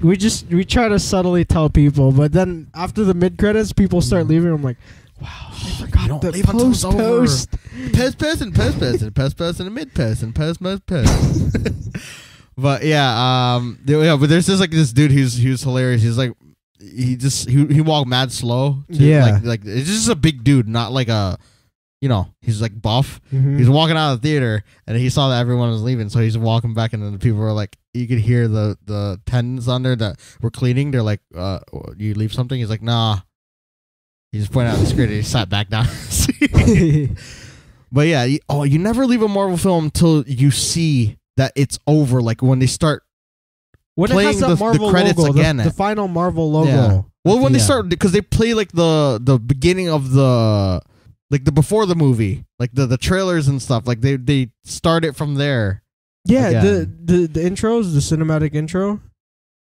we try to subtly tell people, but then after the mid credits, people start leaving. I'm like. Wow, I forgot don't the leave until it's over. post. Post and mid post and post. But but there's just like this dude who's hilarious. He's like he walked mad slow. Like it's just a big dude, not like a he's like buff. Mm-hmm. He's walking out of the theater and he saw that everyone was leaving, so he's walking back, and then the people were like, you could hear the attendants on there that were cleaning. They're like, you leave something? He's like, nah. He just pointed out the screen and he sat back down. But yeah, you never leave a Marvel film until you see that it's over. Like when they start when it has playing that Marvel the credits logo, again. the final Marvel logo. Yeah. Well, when they Yeah. start, because they play like the beginning of the before the movie, like the trailers and stuff. Like they start it from there. Yeah, again. the intros, the cinematic intro.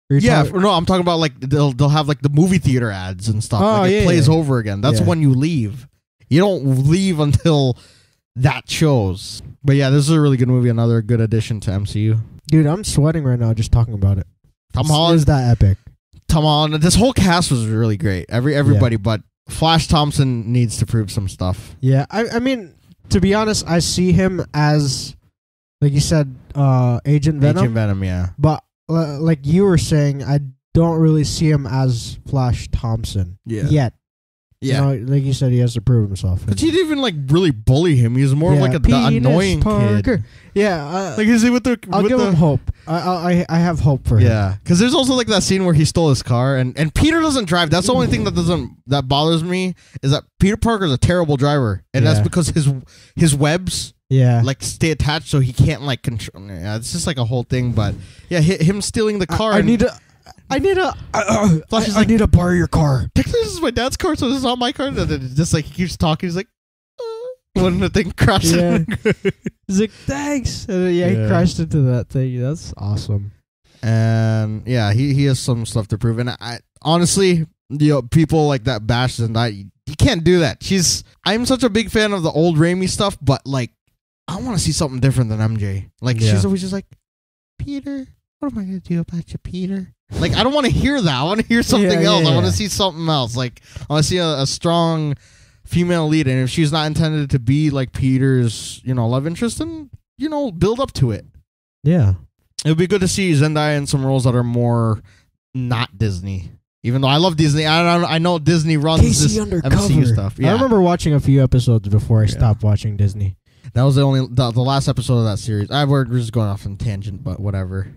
Yeah, no, I'm talking about like they'll have like the movie theater ads and stuff. Oh, like it yeah, plays yeah. over again. That's Yeah. when you leave. You don't leave until that shows. But yeah, this is a really good movie. Another good addition to MCU. Dude, I'm sweating right now just talking about it. Tom Holland Is that epic? Tom Holland. This whole cast was really great. Everybody, but Flash Thompson needs to prove some stuff. Yeah, I mean, to be honest, I see him as, like you said, Agent Venom. Agent Venom, yeah. But like you were saying, I don't really see him as Flash Thompson yet. Yeah. You know, like you said, he has to prove himself. But he didn't even like really bully him. He's more of like the annoying kid. Yeah, Like is he with the? I'll give him hope. I have hope for him. Yeah, because there's also like that scene where he stole his car, and Peter doesn't drive. That's the only thing that bothers me is that Peter Parker's a terrible driver, and that's because his webs like stay attached, so he can't like control. Yeah, it's just like a whole thing. But yeah, him stealing the car. I need to borrow your car. This is my dad's car, so this is not my car. And then just like he keeps talking, he's like, when the thing crashes. Yeah. He's like, thanks. And then, he crashed into that thing. That's awesome. And yeah, he has some stuff to prove. And I honestly, people like that bash Zendaya. You can't do that. I'm such a big fan of the old Raimi stuff, but like, I want to see something different than MJ. Like she's always just like, Peter, what am I gonna do about you, Peter? Like, I don't want to hear that. I want to hear something else. I want to see something else. Like, I want to see a strong female lead, and if she's not intended to be like Peter's, love interest, then build up to it. Yeah, it would be good to see Zendaya in some roles that are more not Disney. Even though I love Disney, I know Disney runs this MCU stuff. Yeah. I remember watching a few episodes before I stopped watching Disney. That was the last episode of that series. We're just going off on a tangent, but whatever.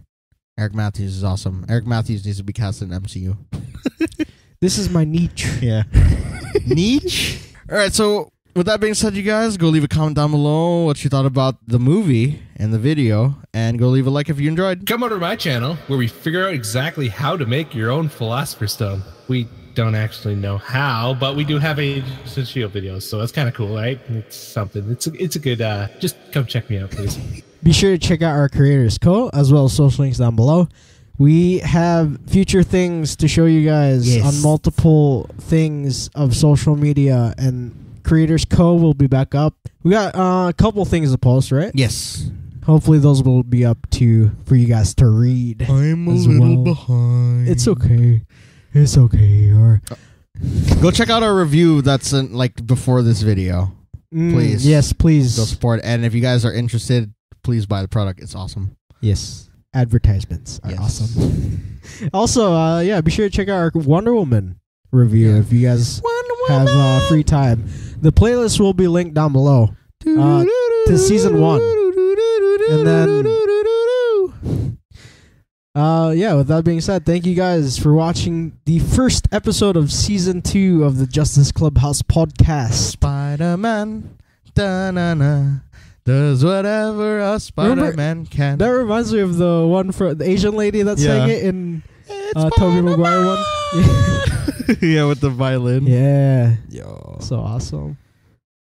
Eric Matthews is awesome. Eric Matthews needs to be cast in MCU. This is my niche. Yeah. Niche? All right, so with that being said, you guys, go leave a comment down below what you thought about the movie and the video, and go leave a like if you enjoyed. Come over to my channel where we figure out exactly how to make your own Philosopher's Stone. We don't actually know how, but we do have Agents of S.H.I.E.L.D. videos, so that's kind of cool, right? It's something. It's a good, just come check me out, please. Be sure to check out our creators' code as well as social links down below. We have future things to show you guys on multiple things of social media, and Creators Co. will be back up. We got a couple things to post, right? Yes. Hopefully those will be up for you guys to read. I'm a little behind. It's okay. It's okay. Or go check out our review that's before this video. Please. Yes, please. Go support. And if you guys are interested, please buy the product. It's awesome. Yes. Advertisements are awesome. Also, be sure to check out our Wonder Woman review if you guys have free time. The playlist will be linked down below to season 1. And then, with that being said, thank you guys for watching the first episode of season 2 of the Justice Clubhouse Podcast. Spider-Man, da-na-na, does whatever a Spider-Man can. That reminds me of the one for the Asian lady that sang it in Tobey Maguire one. Yeah, with the violin. Yeah. Yo. So awesome.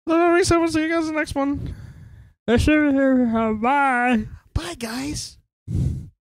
We'll see you guys in the next one. Bye. Bye, guys.